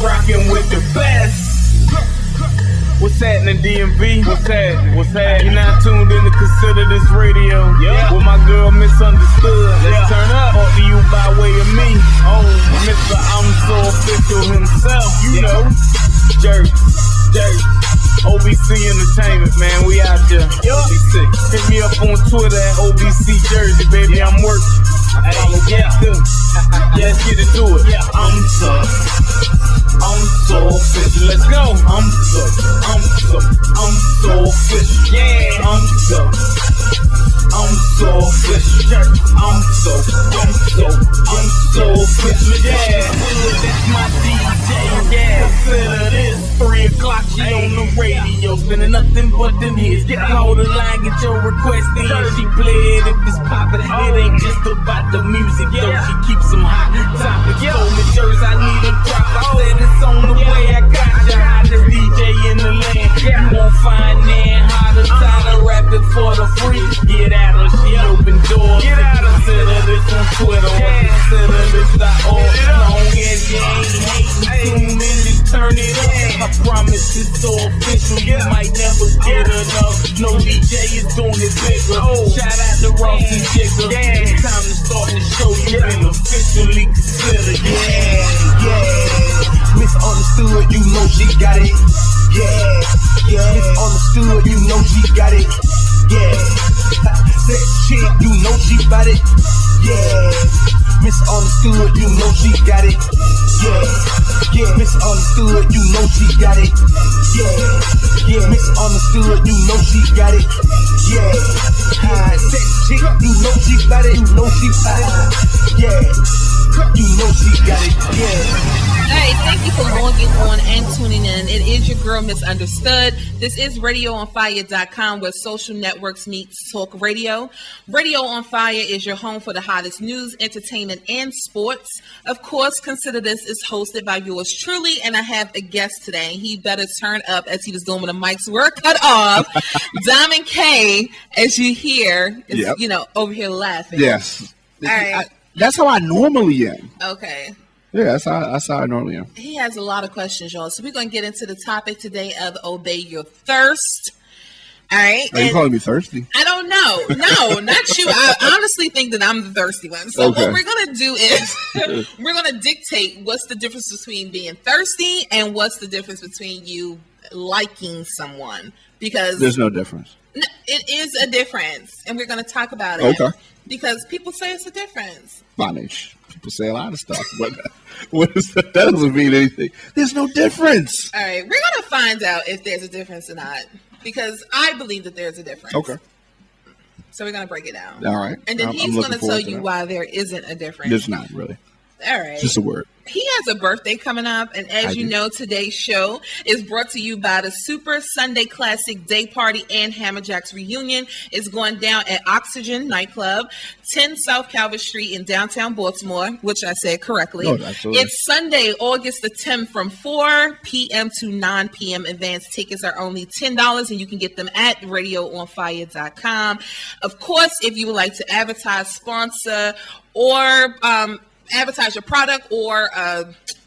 rocking with the best. What's happening, DMV? What's happening? You're now tuned in to Consider This Radio. With my girl Misunderstood. Let's turn up. Brought to you by way of me. Mr. I'm So Official himself. You know. Jerk. OBC Entertainment, man. We out there. OBC. Hit me up on Twitter at OBC Jersey, baby. I'm working. Let's get into it. I'm so official. Let's go. I'm so official. Yeah. I'm so official. I'm so official. Yeah. That's my DJ. Yeah. Consider this 3 o'clock. She on the radio, spinning nothing but them hits. Get hold of the line, get your request in. She play it if it's poppin'. It ain't just about the music, though. She keeps some hot topics. Told me Jersey, I need a drop. I said it's on the way. I got ya. Hottest DJ in the land. You won't find that hotter. Tired of rapping for the free. Get at her, she open doors. Get out of Consider This on Twitter. Consider this.org. Long as you ain't hating, 2 minutes, turn it up. I promise it's so official. You might never get enough. No DJ is doing it bigger. Shout out to Ross and Jigger. It's time to start the show. You've been officially considered. Misunderstood, you know she got it. Misunderstood, you know she got it. Sex chick, you know she bout it. Misunderstood, you know she got it. Misunderstood, you know she got it. Misunderstood, you know she got it. Sex chick, you know she bout it. You know she bout it. You know she got it. Hey, thank you for logging on and tuning in. It is your girl, Misunderstood. This is RadioOnFire.com, where social networks meet talk radio. Radio on Fire is your home for the hottest news, entertainment, and sports. Of course, Consider This is hosted by yours truly, and I have a guest today. He better turn up as he was doing when the mics were cut off. Diamond K, as you hear, is, over here laughing. Yes. All right. That's how I normally am. Okay. Yeah, that's how I normally am. He has a lot of questions, y'all. So we're going to get into the topic today of Obey Your Thirst. All right. Are you calling me thirsty? I don't know. No, not you. I honestly think that I'm the thirsty one. So what we're going to do is we're going to dictate what's the difference between being thirsty and what's the difference between you liking someone. Because there's no difference. It is a difference. And we're going to talk about it. Okay. Because people say it's a difference. People say a lot of stuff, but that doesn't mean anything. There's no difference. All right, we're going to find out if there's a difference or not, because I believe that there's a difference. Okay. So we're going to break it down. All right. And then he's going to tell you why there isn't a difference. There's not really. All right. It's just a word. He has a birthday coming up, and as you know, today's show is brought to you by the Super Sunday Classic Day Party and Hammerjacks Reunion. It's going down at Oxygen Nightclub, 10 South Calvert Street in downtown Baltimore, which I said correctly. Oh, absolutely. It's Sunday, August the 10th from 4 p.m. to 9 p.m. Advance tickets are only $10, and you can get them at RadioOnFire.com. Of course, if you would like to advertise, sponsor, or advertise your product, or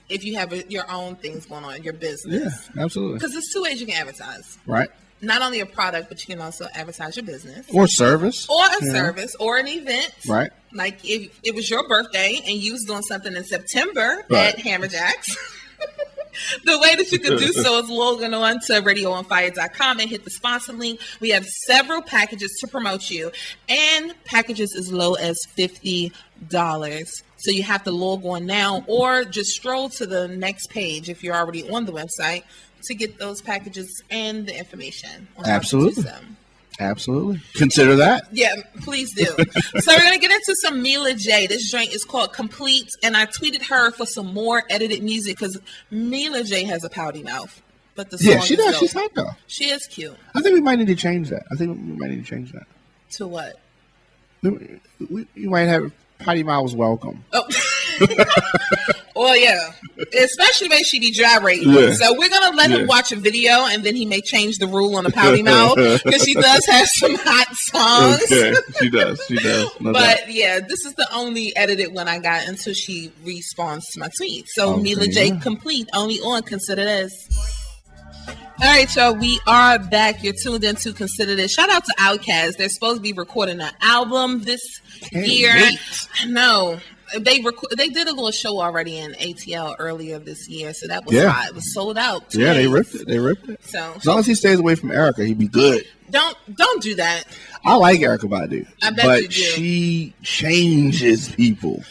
if you have your own things going on in your business. Yeah, absolutely. Because there's 2 ways you can advertise. Right. Not only a product, but you can also advertise your business. Or service. Or a service, or an event. Right. Like if it was your birthday and you was doing something in September at Hammerjacks. The way that you can do so is logging on to RadioOnFire.com and hit the sponsor link. We have several packages to promote you, and packages as low as $50. So you have to log on now, or just stroll to the next page if you're already on the website to get those packages and the information. Absolutely. Absolutely. Consider that. Yeah, please do. So we're going to get into some Mila J. This joint is called Complete, and I tweeted her for some more edited music because Mila J has a pouty mouth. But the song she does. She's hot, though. She is cute. I think we might need to change that. To what? You might have Potty Mouth's welcome. Oh. Well, yeah, especially when she be gyrating. Yeah. So we're gonna let him watch a video, and then he may change the rule on the pouty mouth because she does have some hot songs. Okay, she does. No doubt. But yeah, this is the only edited one I got until she responds to my tweet. So Okay, Mila J complete only on Consider This. All right, y'all, we are back. You're tuned in to Consider This. Shout out to Outkast. They're supposed to be recording an album this year. I know. They did a little show already in ATL earlier this year, so that was hot. It was sold out. Yeah, they ripped it. So as long as he stays away from Erica, he'd be good. Don't do that. I like Erica Badu, I bet but you do. she changes people.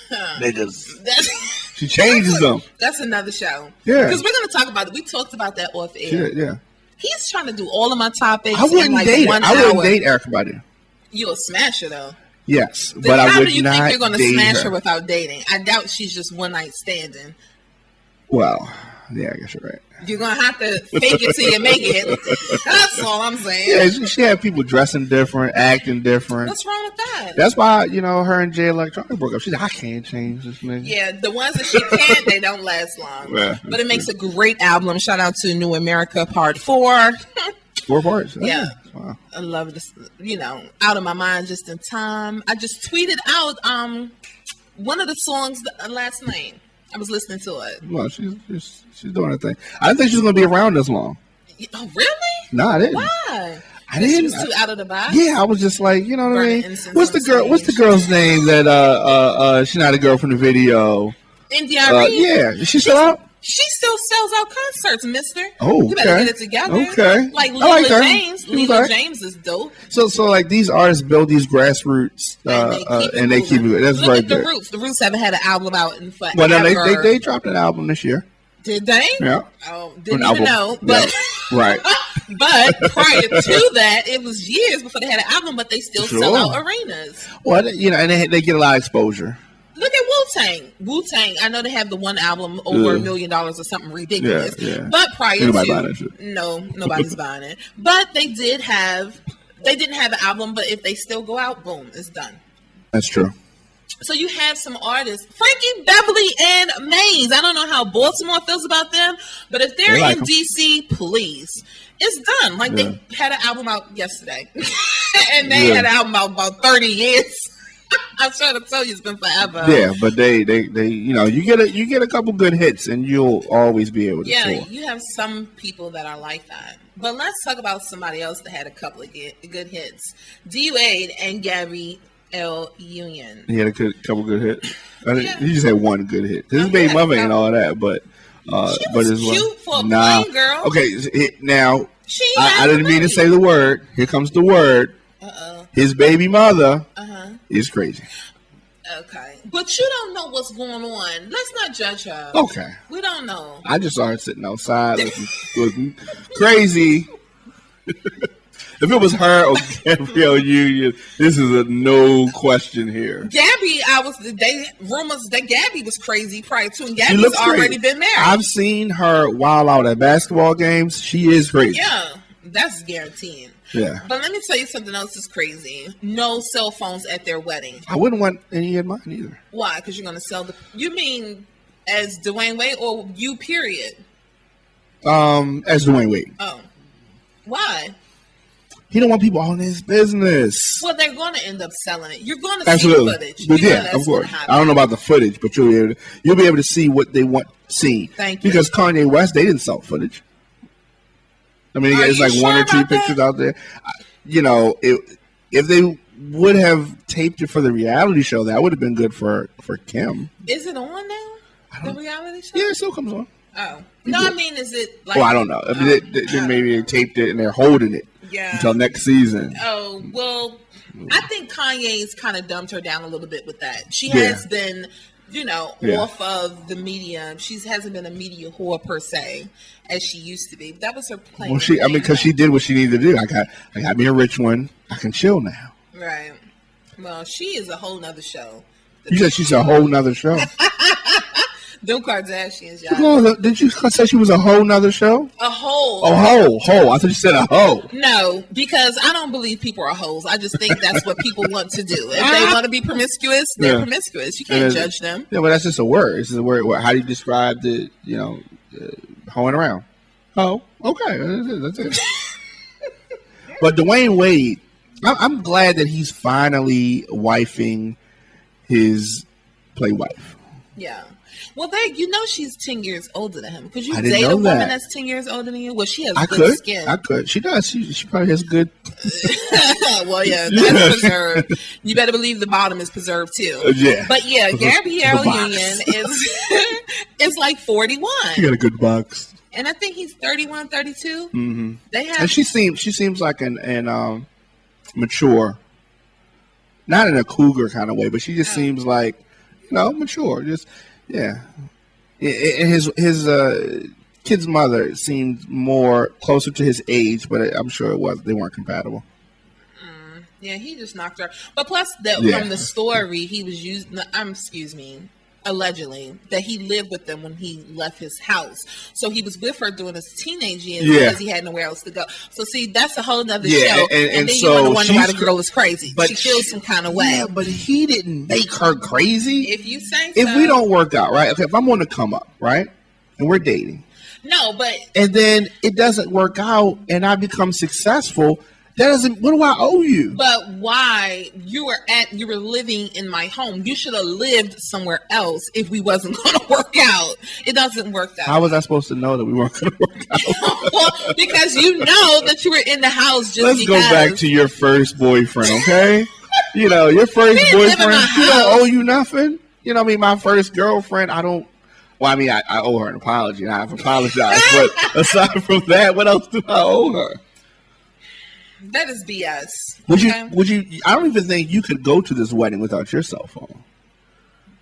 She changes them. That's another show. Yeah, because we're gonna talk about it. We talked about that off air. Yeah. He's trying to do all of my topics. I wouldn't date. I wouldn't date Erica Badu. You'll smash her though. Yes, Then but I how would do you not think you're going to date smash her without dating? I doubt she's just one night standing. Well, yeah, I guess you're right. You're going to have to fake it till you make it. That's all I'm saying. Yeah, she had people dressing different, acting different. What's wrong with that? That's why, her and Jay Electronica broke up. She's like, I can't change this nigga. Yeah, the ones that she can't, they don't last long. Yeah, but it makes a great album. Shout out to New America Part 4. 4 parts. Yeah. Wow. I love this, Out of My Mind Just in Time. I just tweeted out one of the songs last night. I was listening to it. Well, she's doing her thing. I didn't think she was going to be around this long. Oh, really? No, I didn't. Why? I didn't. She was too out of the box? Yeah, I was just like, you know what I mean? What's the stage. girl's name that she's not a girl from the video? India yeah, is she still out? She still sells out concerts, mister. Oh, okay. You better get it together. Okay. Like like Leela James. Leela Okay. James is dope. So like these artists build these grassroots and they keep it. That's Look right at the there. Roots. The Roots haven't had an album out in forever. Well, no, they dropped an album this year. Did they? Yeah. Oh, didn't even know. But yeah. Right. But prior to that, it was years before they had an album, but they still sell out arenas. Well, and they get a lot of exposure. Look at Wu-Tang. Wu-Tang, I know they have the one album over $1 million or something ridiculous. Yeah. But prior to buying that shit. No, nobody's buying it. But they didn't have an album, but if they still go out, boom, it's done. That's true. So you have some artists, Frankie Beverly and Maze. I don't know how Baltimore feels about them, but if they're in DC, please. It's done. Like they had an album out yesterday. And they had an album out about 30 years. I'm trying to tell you, it's been forever. Yeah, but they you get a couple good hits, and you'll always be able to. Yeah, tour. you have some people that are like that. But let's talk about somebody else that had a couple of good hits. D-Wade and Gabby L. Union. He had a couple good hits. He just had one good hit. His baby mother ain't all that, but she was cute for a plain girl. Okay, now I didn't mean to say the word. Here comes the word. His baby mother is crazy. Okay. But you don't know what's going on. Let's not judge her. Okay. We don't know. I just saw her sitting outside looking crazy. If it was her or Gabrielle Union, this is a no question here. Gabby, rumors that Gabby was crazy prior to, and Gabby's already been married. I've seen her wild out at basketball games. She is crazy. Yeah, that's guaranteed. Yeah. But let me tell you something else that's crazy. No cell phones at their wedding. I wouldn't want any in mine either. Why? Because you're going to sell You mean as Dwayne Wade or you, period? As Dwayne Wade. Oh. Why? He don't want people on his business. Well, they're going to end up selling it. You're going to see the footage. But yeah, of course. I don't know about the footage, but you'll be able to see what they want seen. Thank you. Because Kanye West, they didn't sell footage. I mean, it's like one or two pictures out there. If they would have taped it for the reality show, that would have been good for Kim. Is it on now? The reality show? Yeah, it still comes on. Oh. No, I mean, is it like... Well, I don't know. Maybe they taped it and they're holding it until next season. Oh, well, I think Kanye's kind of dumped her down a little bit with that. She has been... off of the media. She hasn't been a media whore per se as she used to be. That was her plan. Well, because she did what she needed to do. I got me a rich one. I can chill now. Right. Well, she is a whole nother show. You said she's a whole nother show. Them Kardashians, y'all. Did you say she was a whole nother show? A hoe. Oh, hoe. I thought you said a hoe. No, because I don't believe people are hoes. I just think that's what people want to do. If they want to be promiscuous, they're promiscuous. You can't judge them. Yeah, but that's just a word. It's a word. How do you describe the, hoeing around? Oh, okay. That's it. But Dwayne Wade, I'm glad that he's finally wifing his play wife. Yeah. Well, she's 10 years older than him. Could you I didn't date know a woman that. that's 10 years older than you? Well, she has I good could. skin. I could. She does. She probably has good. Well, yeah, that's preserved. You better believe the bottom is preserved too. Yeah. But yeah, Gabrielle Union is like 41. She got a good box. And I think he's 31, 32. Mm-hmm. They have. And she seems like an mature, not in a cougar kind of way, but she just seems like, mature. Just yeah. And his kid's mother seemed more closer to his age, but I'm sure they weren't compatible. Yeah, he just knocked her. But plus, from the story, he was allegedly, that he lived with them when he left his house. So he was with her during his teenage years because he had nowhere else to go. So see, that's a whole nother show. And then so you wonder why the girl is crazy. But she feels some kind of way. Yeah, but he didn't make her crazy. If you say so. If we don't work out, right? Okay, if I'm on the come up, right? And we're dating. No, but. And then it doesn't work out and I become successful. What do I owe you? But why you were living in my home? You should have lived somewhere else if we wasn't going to work out. It doesn't work that way. How was I supposed to know that we weren't going to work out? Well, because you know that you were in the house just Let's go back to your first boyfriend, okay? Your first boyfriend, he don't owe you nothing. My first girlfriend, I don't. Well, I owe her an apology, and I've apologized. But aside from that, what else do I owe her? That is BS. Would you? I don't even think you could go to this wedding without your cell phone.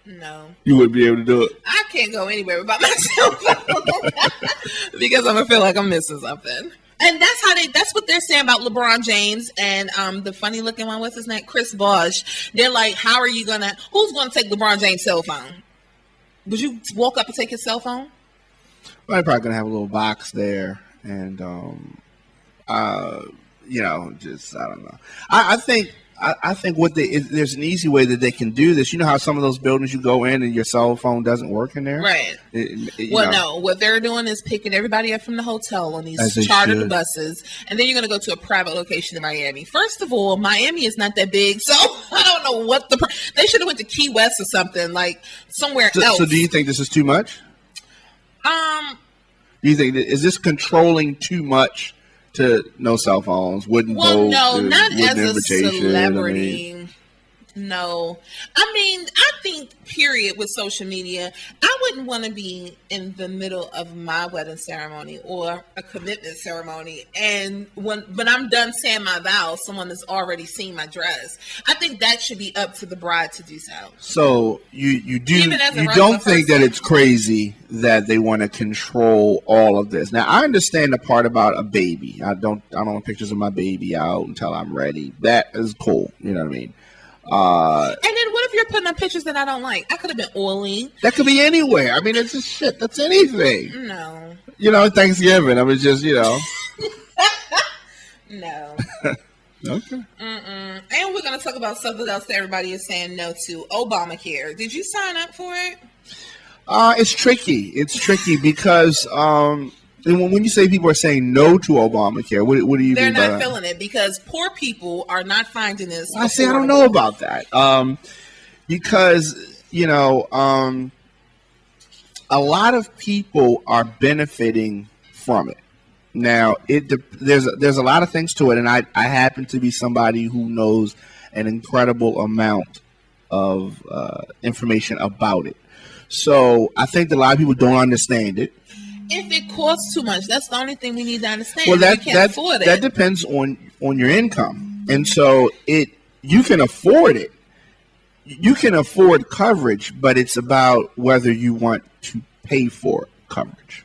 No. You wouldn't be able to do it. I can't go anywhere without my cell phone because I'm gonna feel like I'm missing something. And that's what they're saying about LeBron James and the funny looking one, what's his name? Chris Bosh. They're like, who's gonna take LeBron James' cell phone? Would you walk up and take his cell phone? Well, they're probably gonna have a little box there, and just I don't know. I think there's an easy way that they can do this. You know how some of those buildings you go in and your cell phone doesn't work in there, right? No. What they're doing is picking everybody up from the hotel on these chartered buses, and then you're going to go to a private location in Miami. First of all, Miami is not that big, so I don't know what they should have went to Key West or something, like somewhere else. So do you think this is too much? Do you think is this controlling too much? To no cell phones, wouldn't vote. No, not as a celebrity. No. I think, period, with social media, I wouldn't want to be in the middle of my wedding ceremony or a commitment ceremony. And when I'm done saying my vows, someone has already seen my dress. I think that should be up to the bride to do so. So you don't think that it's crazy that they want to control all of this. Now, I understand the part about a baby. I don't want pictures of my baby out until I'm ready. That is cool. You know what I mean? And then what if you're putting up pictures that I don't like? I could have been oily. That could be anywhere. It's just shit. That's anything. No. Thanksgiving. Just, No. Okay. And we're going to talk about something else that everybody is saying no to. Obamacare. Did you sign up for it? It's tricky. It's tricky because when you say people are saying no to Obamacare, what do you mean by that? They're not feeling it because poor people are not finding this. I don't know about that. Because, a lot of people are benefiting from it. Now, there's a lot of things to it, and I happen to be somebody who knows an incredible amount of information about it. So I think that a lot of people don't understand it. If it costs too much, that's the only thing we need to understand. Well, that depends on your income, and so you can afford it. You can afford coverage, but it's about whether you want to pay for coverage.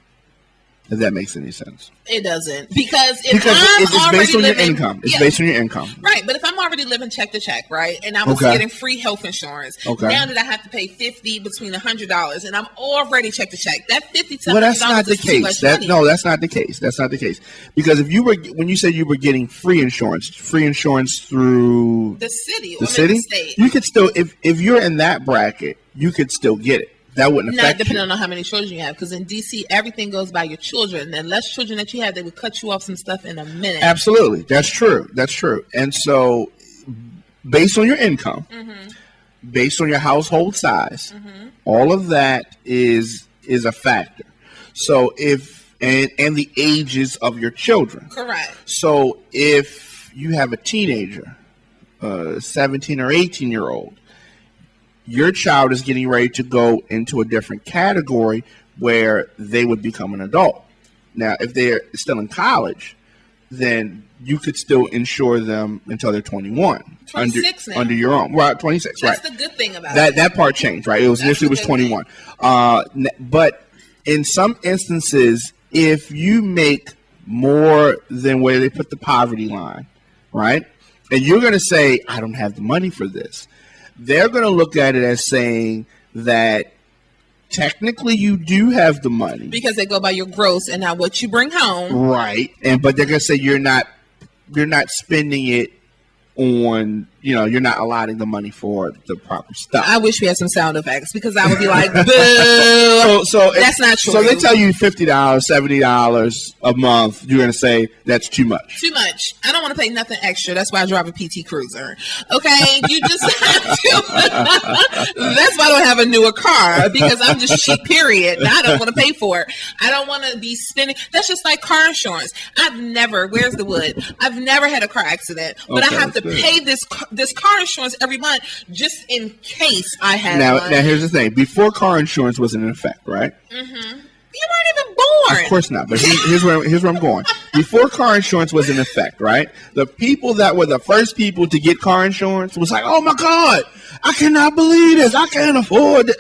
If that makes any sense. It doesn't, because if I'm it's already based on living, your income. It's based on your income, right? But if I'm already living check to check, right, and I was getting free health insurance, now that I have to pay $50 between $100, and I'm already check to check, that $50 to $100 that's not the is case. too much money. No, that's not the case. That's not the case. Because if you were, when you said you were getting free insurance through the city, the state, you could still, if you're in that bracket, you could still get it. That wouldn't affect you. Not depending on how many children you have, because in DC, everything goes by your children. And less children that you have, they would cut you off some stuff in a minute. Absolutely. That's true. And so, based on your income, based on your household size, all of that is a factor. So and the ages of your children. Correct. So if you have a teenager, 17 or 18-year-old, your child is getting ready to go into a different category where they would become an adult. Now, if they're still in college, then you could still insure them until they're 21. 26 under your own. Right, 26, That's right. the good thing about that. That part changed, right? It was initially was 21. But in some instances, if you make more than where they put the poverty line, right? And you're going to say, I don't have the money for this. They're going to look at it as saying that technically you do have the money. Because they go by your gross and not what you bring home. Right. But they're going to say you're not spending it on, you're not allotting the money for the proper stuff. I wish we had some sound effects, because I would be like, boo. So that's not true. So they tell you $50, $70 a month. You're going to say that's too much. Too much. I don't want to pay nothing extra. That's why I drive a PT Cruiser. Okay? You just have to. That's why I don't have a newer car, because I'm just cheap, period. I don't want to pay for it. I don't want to be spending. That's just like car insurance. Where's the wood? I've never had a car accident, but I have to pay this car insurance every month just in case I have one. Now, here's the thing. Before car insurance was in effect, right? Mm-hmm. You weren't even born. Of course not. But here's where I'm going. Before car insurance was in effect, right? The people that were the first people to get car insurance was like, oh my God, I cannot believe this. I can't afford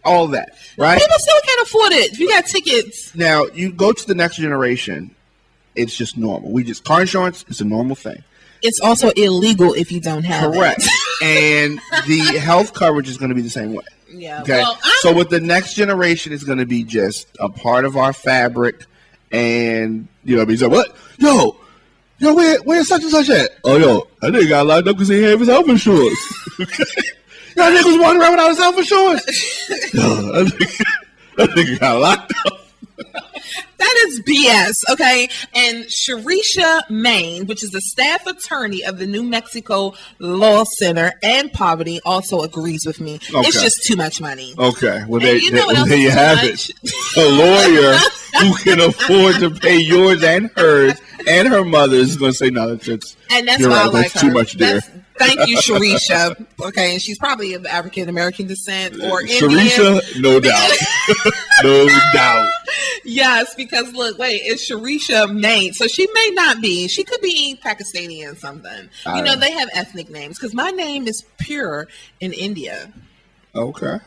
all that, right? People still can't afford it. If you got tickets. Now, you go to the next generation, it's just normal. Car insurance is a normal thing. It's also illegal if you don't have Correct. it. And the health coverage is going to be the same way. Yeah. Okay. Well, so with the next generation, it's going to be just a part of our fabric, and be like, what? Yo, where's such and such at? Oh, yo, that nigga got locked up because he didn't have his health insurance. That nigga was walking around without his health insurance. Yo, that nigga got locked up. That is BS, okay? And Sharisha Main, which is the staff attorney of the New Mexico Law Center and Poverty, also agrees with me. Okay. It's just too much money. Okay. Well, there you have it. A lawyer who can afford to pay yours and hers and her mother's is going to say, no, that's and that's why I like that's too much there. Thank you, Sharisha. Okay, and she's probably of African American descent or Indian. Sharisha, no doubt. No doubt. Yes, because look, it's Sharisha Main. So she may not be. She could be Pakistani or something. They have ethnic names, because my name is Pure in India. Okay.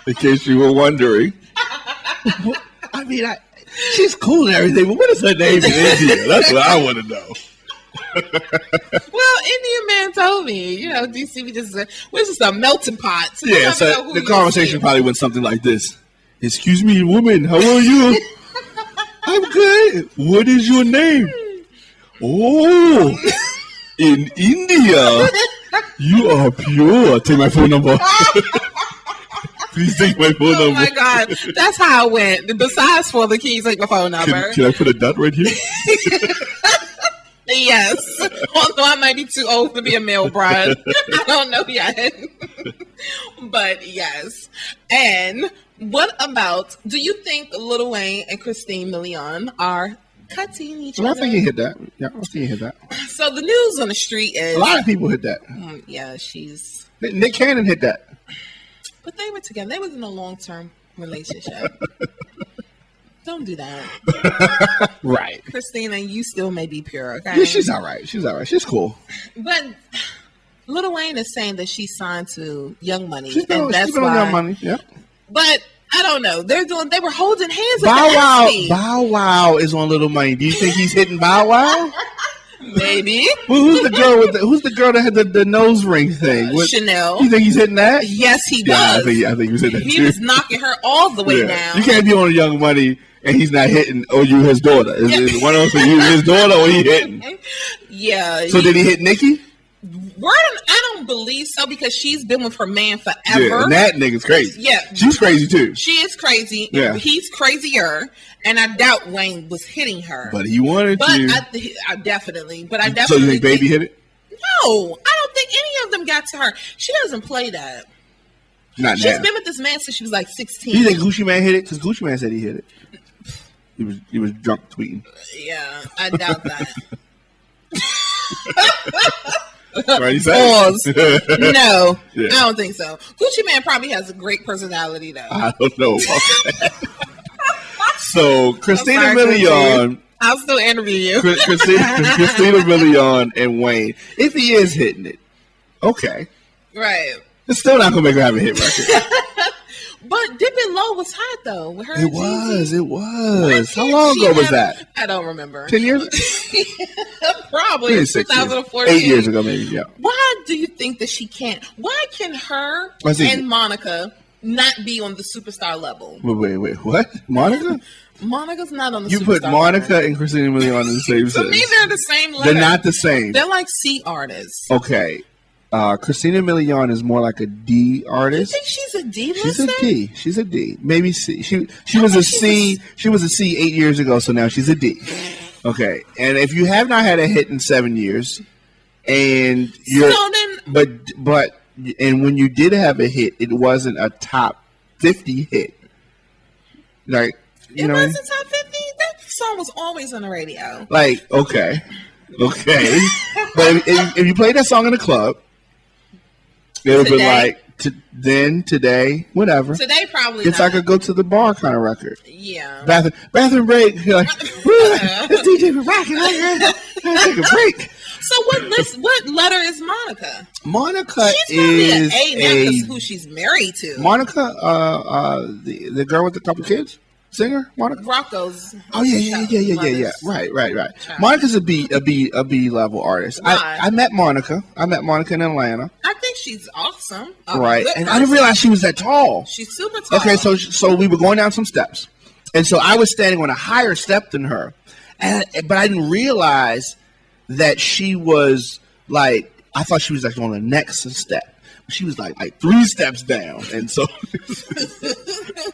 In case you were wondering. I mean, she's cool and everything, but what is her name in India? That's what I want to know. Well, Indian man told me, DC, we're just a melting pot. So yeah, so the conversation probably went something like this. Excuse me, woman, how are you? I'm good. What is your name? Oh, in India, you are pure. Take my phone number. Please take my phone number. Oh my God, that's how it went. Besides for the keys, take my phone number. Can I put a dot right here? Yes, although I might be too old to be a male bride. I don't know yet. But yes. And what about, do you think Lil Wayne and Christine Milian are cutting each other? I think he hit that. Yeah, I think he hit that. So the news on the street is... A lot of people hit that. Yeah, she's... Nick Cannon hit that. But they were together. They was in a long-term relationship. Don't do that. Right. Christina, you still may be pure, okay? Yeah, she's all right. She's cool. But Lil Wayne is saying that she's signed to Young Money. She's been on Young Money, yeah. But I don't know. They were holding hands. Bow Wow is on Little Money. Do you think he's hitting Bow Wow? Maybe. Who's the girl that had the nose ring thing? Chanel. You think he's hitting that? Yes, he Yeah, does. I think he was hitting that He too. was knocking her all the way down. You can't be on Young Money and he's not hitting. Oh, you his daughter? Is one of those you his daughter or he hitting? Yeah. So did he hit Nikki? I don't believe so because she's been with her man forever. Yeah, and that nigga's crazy. Yeah, she's crazy too. She is crazy. Yeah, he's crazier, and I doubt Wayne was hitting her. But he wanted to. I definitely. But I So definitely. you think Baby hit it? No, I don't think any of them got to her. She doesn't play that. She's been with this man since she was like 16. You think Gucci Man hit it? Because Gucci Man said he hit it. He was drunk tweeting. Yeah, I doubt that. Right, Pause. No, Yeah. I don't think so. Gucci Man probably has a great personality, though. I don't know about that. So Christina Milian, I'll still interview you. Christina Milian and Wayne. If he is hitting it, okay, Right. it's still not gonna make her have a hit record. But Dipping Low was hot though. With her It was. How long ago was that? I don't remember. 10 years? Probably 2014. 8 years ago, maybe. Yeah. Why do you think that she can't? Why can her and Monica not be on the superstar level? Wait. What? Monica? Monica's not on the superstar You put Monica level. And Christina Milian in the same sentence. To me, they're the same level. They're not the same. They're like C artists. Okay. Christina Milian is more like a D artist. You think she's a D lister? She's a D. She's a D. Maybe C. She was a C. She was a C 8 years ago, so now she's a D. Okay. And if you have not had a hit in 7 years, and you're but when you did have a hit, it wasn't a top 50 hit. Like it wasn't top 50. That song was always on the radio. Like okay. But if you played that song in a club, it would be like today, whatever. Today probably it's not. like a go to the bar kind of record. Yeah. Bathroom break. You're like, this DJ been rocking. Take a break. So what letter is Monica? Monica she's probably is an A now because who she's married to. Monica, the girl with a couple kids. Singer Monica Rocco's. Oh yeah. Right. Monica's a B level artist. I met Monica. in Atlanta. I think she's awesome. Right, and I didn't realize she was that tall. She's super tall. Okay, so we were going down some steps, and so I was standing on a higher step than her, but I didn't realize that she was like I thought she was like on the next step. She was like 3 steps down, and so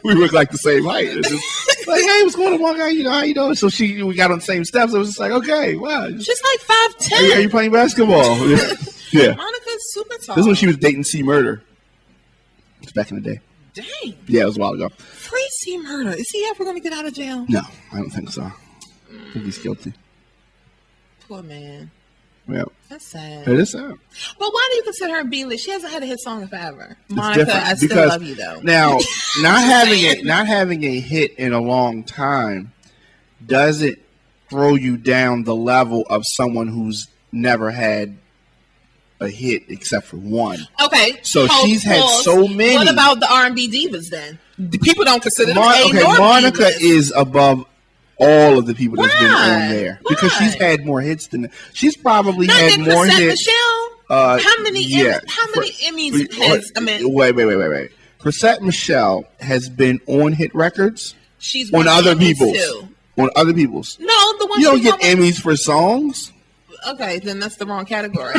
we were like the same height. It's just like, hey, what's going on, guy? You know how you doing? So we got on the same steps. It was just like, okay, wow. She's like 5'10". Are you playing basketball? Yeah. Monica's super tall. This is when she was dating C Murder. It's back in the day. Dang. Yeah, it was a while ago. Free C Murder. Is he ever going to get out of jail? No, I don't think so. I think he's guilty. Poor man. Yeah. That's sad. It is sad. But why do you consider her B-list? She hasn't had a hit song in forever. Monica, I still love you though. Now, not having a hit in a long time doesn't throw you down the level of someone who's never had a hit except for one. Okay. So she's had so many. What about the R&B divas then? People don't consider them Monica divas. is above all of the people that's been on there because she's had more hits than she's probably had more hits. Michelle? How many Emmys has Wait. Chrisette Michelle has been on hit records. She's on other people's. Too. On other people's. No, the one you don't get Emmys for songs. Okay, then that's the wrong category.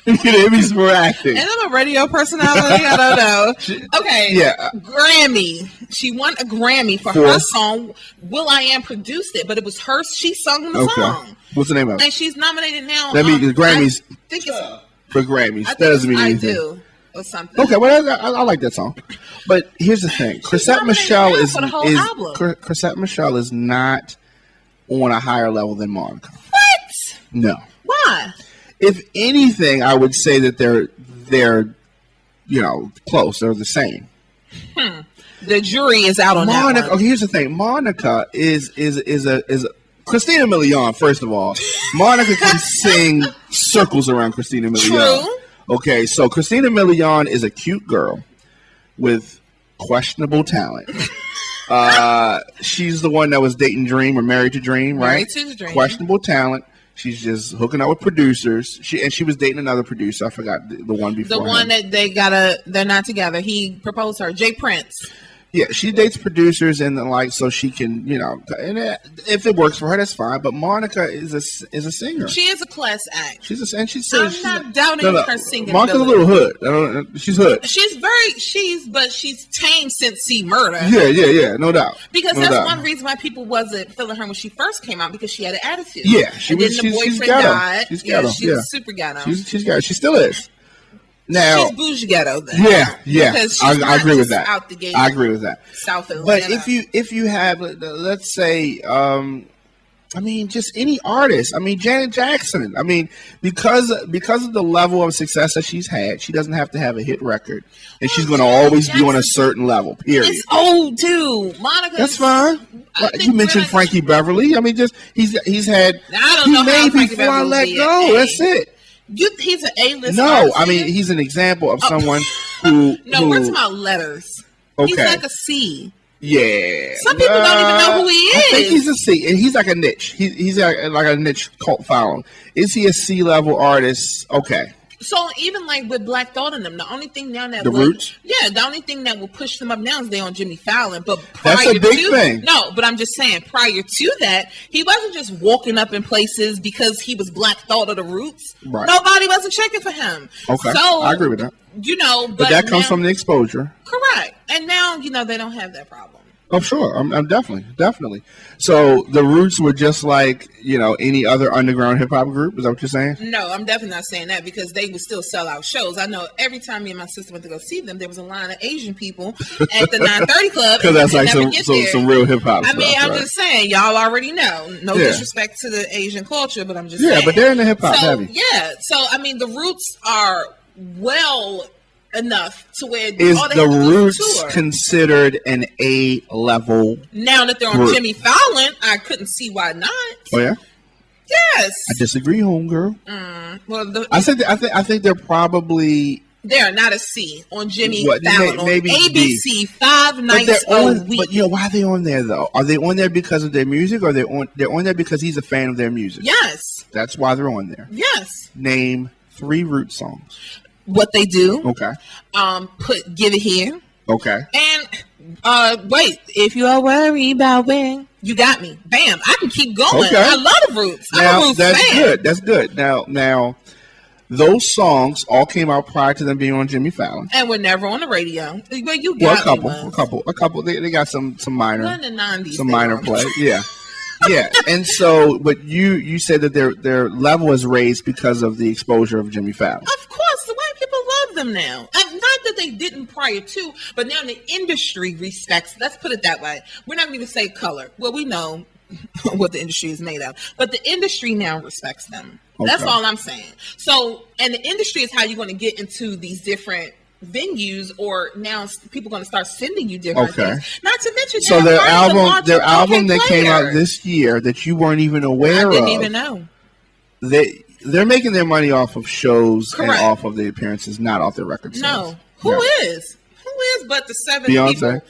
You get Emmys for acting. And I'm a radio personality. I don't know. Okay. Yeah. Grammy. She won a Grammy for her song. will.i.am produced it, but it was her. She sung the song. What's the name of it? And she's nominated now. That means the Grammys. I think it's for Grammys. That doesn't mean anything. I do. Or something. Okay, well, I like that song. But here's the thing: Chrisette Michelle Chrisette Michelle is not on a higher level than Monica. What? No. Why? If anything, I would say that they're close. They're the same. The jury is out on Monica. that one. Okay, here's the thing: Monica is a Christina Milian. First of all, Monica can sing circles around Christina Milian. True. Okay, so Christina Milian is a cute girl with questionable talent. She's the one that was dating Dream or married to Dream, right? Married to Dream. Questionable talent. She's just hooking up with producers. She was dating another producer. I forgot the one before. The one that they're not together. He proposed to her, Jay Prince. Yeah, she dates producers and the like, so she can, and if it works for her, that's fine. But Monica is a singer. She is a class act. She sings. I'm not doubting her singing. Monica's ability. a little hood. She's hood. But she's tame since C Murder. Yeah, no doubt. Because that's one reason why people wasn't feeling her when she first came out, because she had an attitude. Yeah, then the boyfriend died. She's ghetto. She's super ghetto. She's ghetto. She still is. Now, she's bougie ghetto. Then. Yeah. Because I agree with that. Out the gate. I agree with that. South Atlanta. But if you have, let's say, just any artist. Janet Jackson. Because of the level of success that she's had, she doesn't have to have a hit record, and she's going to always be on a certain level. Period. It's old too, Monica. That's fine. You mentioned Frankie Beverly. He's had. I don't know how Frankie Before I Let Beverly Go. That's it. He's an A-list. No, artist. he's an example of someone who. No, we're talking about letters. Okay. He's like a C. Yeah. Some people don't even know who he is. I think he's a C, and he's like a niche. He's like a niche cult following. Is he a C-level artist? Okay. So even like with Black Thought in them, the only thing now that Roots? Yeah, the only thing that will push them up now is they on Jimmy Fallon. But that's a big thing. No, but I'm just saying, prior to that, he wasn't just walking up in places because he was Black Thought of the Roots. Right. Nobody wasn't checking for him. Okay, so I agree with that. But that comes from the exposure. Correct. And now they don't have that problem. Oh, sure. I'm definitely. So the Roots were just like, any other underground hip hop group. Is that what you're saying? No, I'm definitely not saying that, because they would still sell out shows. I know every time me and my sister went to go see them, there was a line of Asian people at the 930 Club. Because that's like some real hip hop stuff. I'm just saying, y'all already know. No disrespect to the Asian culture, but I'm just saying. Yeah, but they're in the hip hop heavy. Yeah. So, the Roots are well enough to where is all they the have to do is Roots tour. Considered an A-level? Now that they're on group. Jimmy Fallon, I couldn't see why not. Oh yeah. Yes. I disagree, homegirl. Well, I think they're probably. They're not a C on Jimmy Fallon. Maybe on ABC 5 nights a week. But why are they on there though? Are they on there because of their music, or they're on there because he's a fan of their music? Yes. That's why they're on there. Yes. Name 3 Roots songs. What they do. Okay. Put Give It Here. Okay. And wait, if you are worried about when you got me, bam, I can keep going. Okay. I love the Roots. I'm a Roots fan. Good. That's good. Now, those songs all came out prior to them being on Jimmy Fallon, and were never on the radio. Well, you got a couple. They got some minor, in the 90s, some minor play. Yeah. Yeah, and so, but you said that their level was raised because of the exposure of Jimmy Fallon. Of course, the white people love them now. And not that they didn't prior to, but now the industry respects. Let's put it that way. We're not going to say color. Well, we know what the industry is made of, but the industry now respects them. Okay. That's all I'm saying. So, and the industry is how you're going to get into these different venues, or now people going to start sending you different things. Not to mention, so their album that came out this year that you weren't even aware of. I didn't even know. They're making their money off of shows. Correct. And off of the appearances, not off their record sales. No, who is but the 7 Beyonce, people?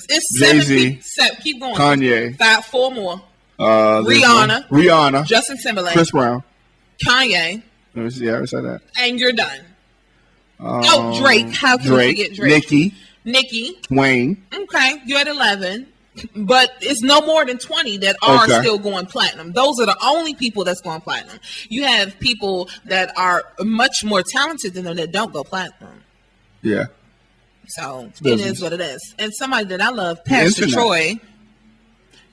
It's Jay-Z, 7 keep going. Kanye, 4 more. Rihanna, Justin Timberlake, Chris Brown, Kanye. Let me see. I said that. And you're done. Drake. How can you forget Drake? Nicki. Wayne. Okay, you're at 11. But it's no more than 20 that are still going platinum. Those are the only people that's going platinum. You have people that are much more talented than them that don't go platinum. Yeah. So it is what it is. And somebody that I love, Pastor Troy.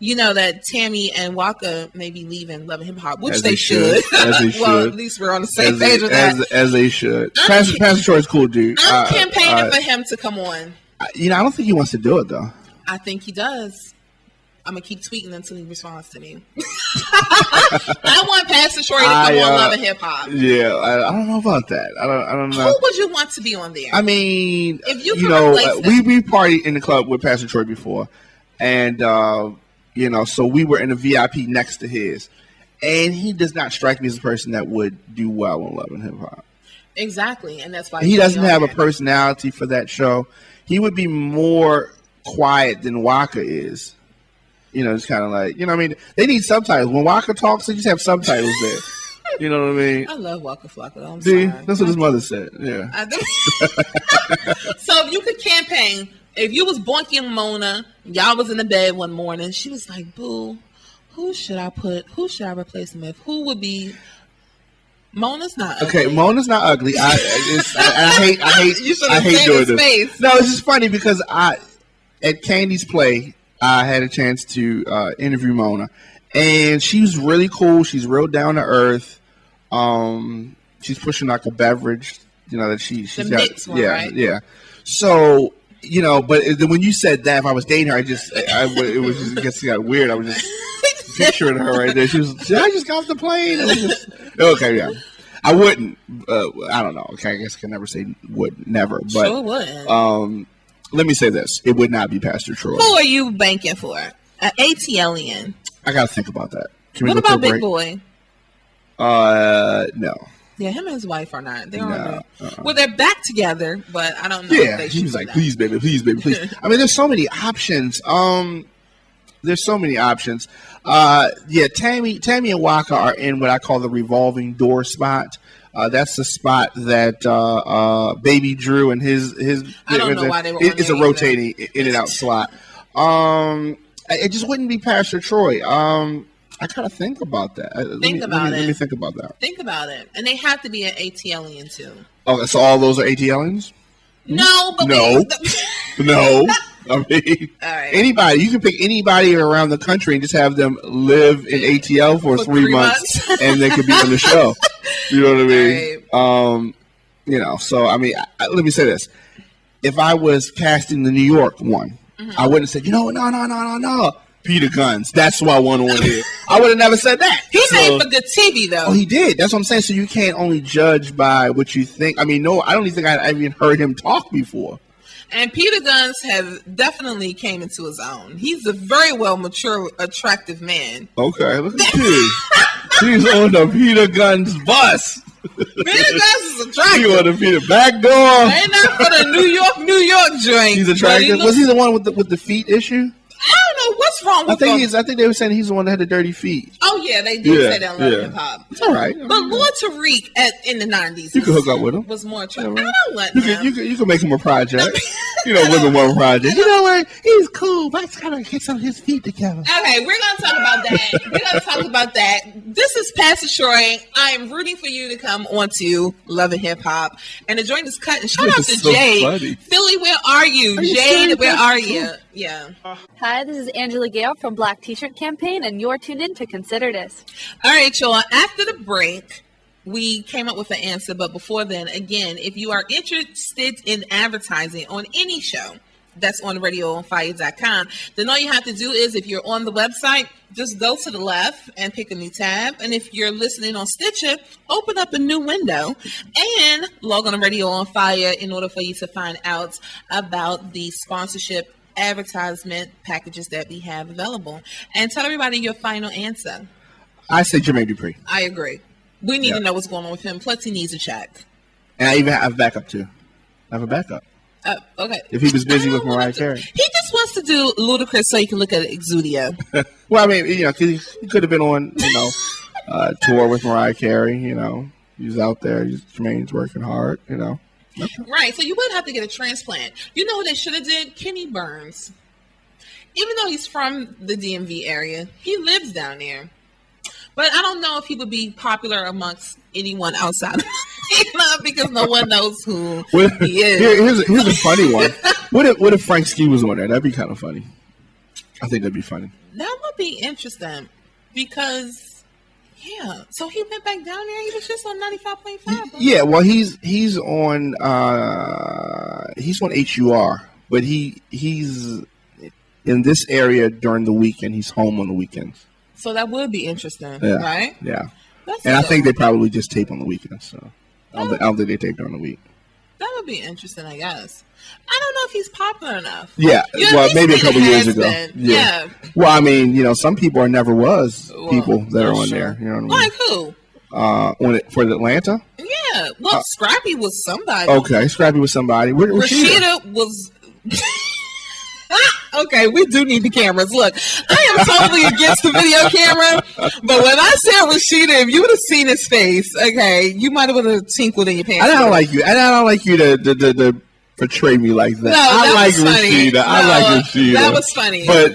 You know that Tammy and Waka may be leaving Love and Hip Hop, which they should. As they should. Well, at least we're on the same page with that. As they should. Pastor Troy's cool, dude. I'm campaigning for him to come on. I don't think he wants to do it, though. I think he does. I'm going to keep tweeting until he responds to me. I want Pastor Troy to come on Love and Hip Hop. Yeah, I don't know about that. I don't know. Who would you want to be on there? I mean, if you can we partied in the club with Pastor Troy before. And, so we were in a VIP next to his. And he does not strike me as a person that would do well on Love and Hip Hop. Exactly, and that's why He doesn't have a there. personality for that show. He would be more quiet than Waka is. You know, it's kind of like, you know what I mean? They need subtitles. When Waka talks, they just have subtitles there. You know what I mean? I love Waka Flocka, though. I'm See, sorry. that's what his mother said. Yeah. I do. So if you could campaign, if you was bonking Mona, y'all was in the bed one morning, she was like, "Boo, who should I replace him with? Who would be?" Mona's not ugly. Okay, Mona's not ugly. I hate You should I have hate seen doing his this. face. No, it's just funny because at Candy's play, I had a chance to interview Mona, and she's really cool. She's real down to earth. She's pushing like a beverage, you know, that she's The got. mixed one, Yeah, right? yeah. So, you know, but when you said that, if I was dating her, it was just, it gets got weird. I was just picturing her right there. She was, I just got off the plane. I was just, okay, yeah. I wouldn't. I don't know. Okay, I guess I can never say would, never. But Sure wouldn't. let me say this: it would not be Pastor Troy. Who are you banking for? An ATLian. I got to think about that. Can we What go to a about Big break? Boy? No. Yeah, him and his wife are not. They're No, well, they're back together, but I don't know. Yeah, if they he should was do like, that. please, baby, please. I mean, there's so many options. There's so many options. Yeah, Tammy and Waka are in what I call the revolving door spot. That's the spot that Baby Drew and his I don't know why they were on it's a there rotating in and out slot. It just wouldn't be Pastor Troy. I gotta think about that. Let me think about that. Think about it, and they have to be an ATLian too. Oh, so all those are ATLians? No, but No. No. I mean, All right. anybody. You can pick anybody around the country and just have them live in ATL for 3 months, and they could be on the show. You know what I mean? You know, so I mean, let me say this: if I was casting the New York one, I wouldn't have said, no, Peter Guns. That's who I want on here. I would have never said that. He made for good TV though. Oh, he did. That's what I'm saying. So you can't only judge by what you think. I mean, no, I don't even think I even heard him talk before. And Peter Guns have definitely came into his own. He's a very well mature, attractive man. Okay, look at you. He's on the Peter Guns bus. Peter Guns is attractive. You on the Peter back door. Ain't not for the New York joint. He's attractive. Was he the one with the feet issue? I don't know what's wrong with him. I think they were saying he's the one that had the dirty feet. Oh yeah, they did say that on Love Hip Hop. It's all right. But Lord Tariq in the 90s, You could hook up with him. Was more attractive. Yeah, I don't let You him. can make him a project. Women one project. You know what? He's cool, but I just gotta get some of his feet together. Okay, we're gonna talk about that. This is Pastor Troy. I am rooting for you to come onto Love and Hip Hop and the joint is cut. And shout out to so Jade. funny. Philly, where are you? Are you Jade, serious? where are you? Yeah. Hi, this is Angela Gale from Black T-Shirt Campaign, and you're tuned in to KonsiderDis. All right, y'all. After the break, we came up with an answer, but before then, again, if you are interested in advertising on any show that's on radioonfire.com, then all you have to do is, if you're on the website, just go to the left and pick a new tab. And if you're listening on Stitcher, open up a new window and log on to Radio on Fire in order for you to find out about the sponsorship advertisement packages that we have available. And tell everybody your final answer. I say Jermaine Dupri. I agree. We need to know what's going on with him. Plus, he needs a check. And I even have backup too. I have a backup. Okay. If he was busy with Mariah Carey. He just wants to do Ludacris so he can look at Exudia. Well, I mean, he could have been on, tour with Mariah Carey, He's out there. Jermaine's working hard, Right. So you would have to get a transplant. You know what they should have did? Kenny Burns. Even though he's from the DMV area, he lives down there. But I don't know if he would be popular amongst anyone outside of because no one knows who he is. Here's a funny one. What if Frank Ski was on there? That'd be kind of funny. I think that'd be funny. That would be interesting because, yeah. So he went back down there. He was just on 95.5. Yeah. Well, he's on HUR, but he's in this area during the week, and he's home on the weekends. So that would be interesting, Yeah. right? Yeah. That's And I good. think they probably just tape on the weekends. So I don't think they tape during the week. That would be interesting, I guess. I don't know if he's popular enough. Yeah. You know, Well, he's maybe a been couple years ago. has been. Yeah. Well, I mean, some people are people that are on sure. there. You know what I mean? Like who? For Atlanta. Yeah, Yeah. Well, Scrappy was somebody. Okay, Scrappy was somebody. Rashida was. Okay, we do need the cameras. Look, I am totally against the video camera, but when I said Rashida, if you would have seen his face, okay, you might have tinkled in your pants. I don't like you. I don't like you to portray me like that. No, I like Rashida. No, I like Rashida. That was funny. But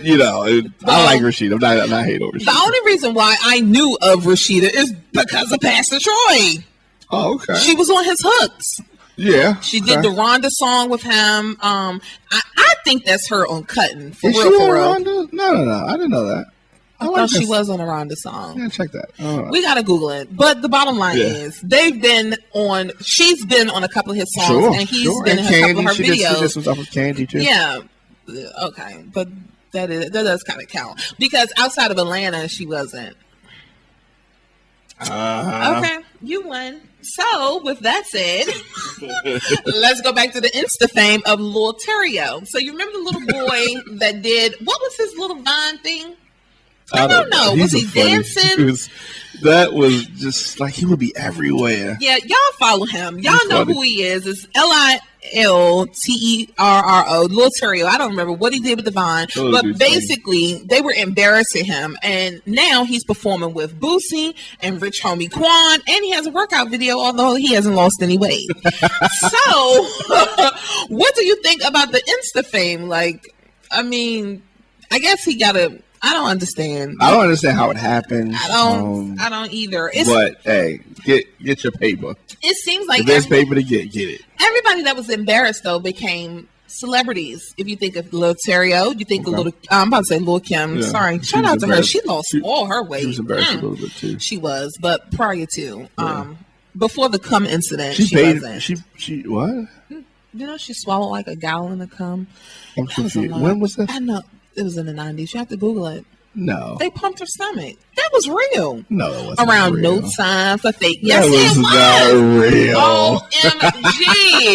I like Rashida. I'm not hating on Rashida. The only reason why I knew of Rashida is because of Pastor Troy. Oh, okay. She was on his hooks. Yeah. She did the Rhonda song with him. I think that's her on Cutting. For Is real, she for on real. Rhonda? No. I didn't know that. I thought she was on a Rhonda song. Yeah, check that. We gotta Google it. But the bottom line is, she's been on a couple of his songs, and he's been in a couple of her videos. She did some stuff with Candy too. Yeah. Okay, but that does kind of count because outside of Atlanta, she wasn't. Okay, you won. So, with that said, let's go back to the Insta fame of Lil Terrio. So, you remember the little boy that did, what was his little Vine thing? I don't know. Was he dancing? That was just like he would be everywhere. Yeah, y'all follow him. Y'all know who he is. It's Lilterro, Lil Terrio. I don't remember what he did with the Vine, but basically they were embarrassing him, and now he's performing with Boosie and Rich Homie Quan, and he has a workout video, although he hasn't lost any weight. So, what do you think about the Insta fame? Like, I mean, I guess he got a. I don't understand. I don't understand how it happened. I don't either. But hey, get your paper. It seems like if there's paper to get it. Everybody that was embarrassed though became celebrities. If you think of Lil Terrio, you think of Lil. I'm about to say Lil Kim. Yeah. Sorry, shout out to her. She lost all her weight. She was embarrassed a little bit too. She was, but prior to, before the cum incident, she wasn't. She what? You know, she swallowed like a gallon of cum. I'm confused. When was that? I know. It was in the 90s. You have to Google it. No. They pumped her stomach. That was real. No, it wasn't around real. No Time for Fake. Yes, it was. Not real. OMG.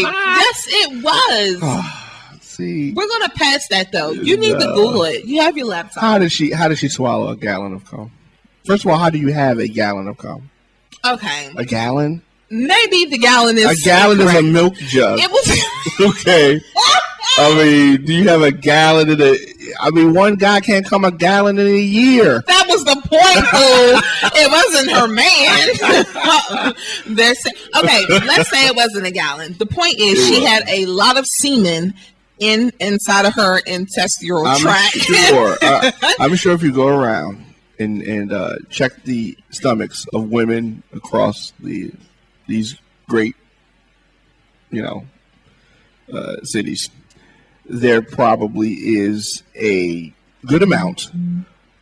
Yes, it was. See. We're going to pass that, though. You need to Google it. You have your laptop. How did she swallow a gallon of cum? First of all, how do you have a gallon of cum? Okay. A gallon? Maybe the gallon is... A gallon is a milk jug. It was... Okay. I mean, do you have a gallon in one guy can't come a gallon in a year. That was the point, boo. It wasn't her man. Okay, let's say it wasn't a gallon. The point is she had a lot of semen inside of her intestinal tract. I'm sure if you go around and check the stomachs of women across these great, cities, there probably is a good amount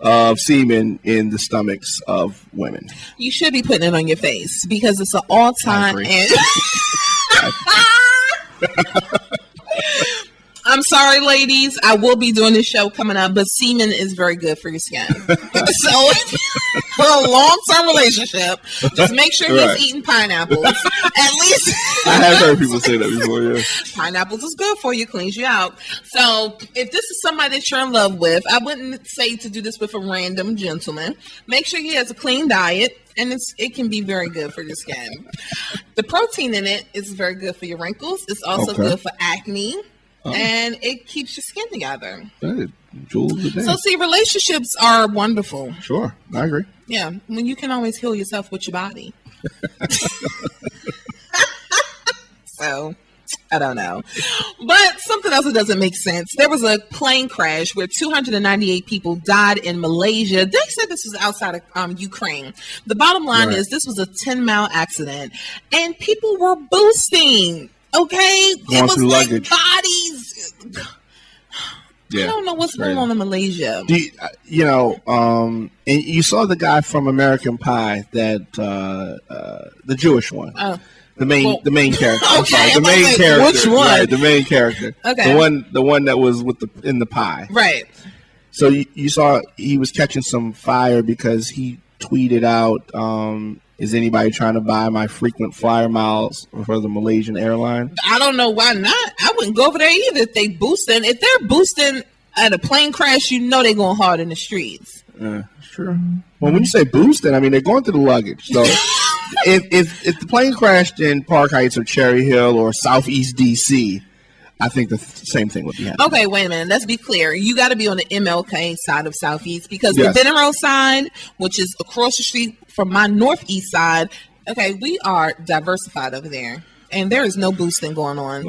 of semen in the stomachs of women. You should be putting it on your face because it's an all-time. I'm sorry, ladies. I will be doing this show coming up, but semen is very good for your skin. So, for a long-term relationship, just make sure he's eating pineapples. At least. I have heard people say that before, yeah. Pineapples is good for you, cleans you out. So, if this is somebody that you're in love with, I wouldn't say to do this with a random gentleman. Make sure he has a clean diet, and it can be very good for your skin. The protein in it is very good for your wrinkles. It's also good for acne. And it keeps your skin together. So, see, relationships are wonderful. Sure, I agree. Yeah, when you can always heal yourself with your body. So, I don't know. But something else that doesn't make sense. There was a plane crash where 298 people died in Malaysia. They said this was outside of Ukraine. The bottom line is this was a 10-mile accident. And people were boosting. Okay, it was like luggage. Bodies. Yeah, I don't know what's going on in Malaysia. And you saw the guy from American Pie, that the Jewish one, the main character. Okay, the main character. Which one? Right, the main character. Okay, the one that was in the pie. Right. So you saw he was catching some fire because he tweeted out. Is anybody trying to buy my frequent flyer miles for the Malaysian airline? I don't know why not. I wouldn't go over there either if they boosting. If they're boosting at a plane crash, they're going hard in the streets. Sure. Well, when you say boosting, I mean, they're going through the luggage. So if the plane crashed in Park Heights or Cherry Hill or Southeast DC, I think the same thing would be happening. Okay, wait a minute. Let's be clear. You got to be on the MLK side of Southeast because Yes. the Benaro side, which is across the street from my Northeast side, okay, we are diversified over there. And there is no boosting going on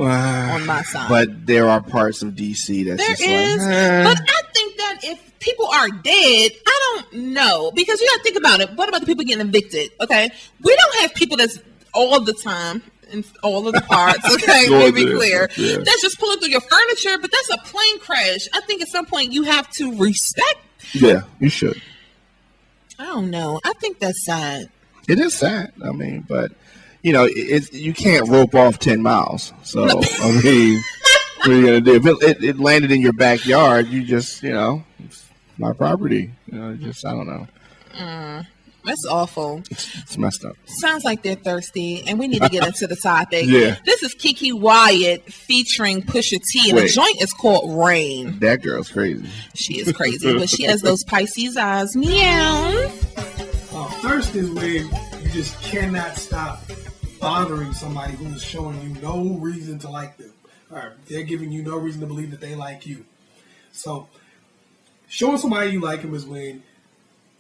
my side. But there are parts of DC that's There just is. like, But I think that if people are dead, I don't know. Because you got to think about it. What about the people getting evicted? Okay. We don't have people that's all the time in all of the parts. Okay. Let me be clear. Yeah. That's just pulling through your furniture, but that's a plane crash. I think at some point you have to respect. Yeah, you should. I don't know. I think that's sad. It is sad. I mean, but you know, you can't rope off 10 miles. So I mean, what are you gonna do? If it landed in your backyard, you just, you know, it's my property. You know, just I don't know. That's awful. It's messed up. Sounds like they're thirsty, and we need to get into the topic. Yeah. This is Kiki Wyatt featuring Pusha T, and the Wait. joint is called Rain. That girl's crazy. She is crazy, but she has those Pisces eyes. Meow. Thirst is when you just cannot stop bothering somebody who's showing you no reason to like them. Or they're giving you no reason to believe that they like you. So showing somebody you like them is when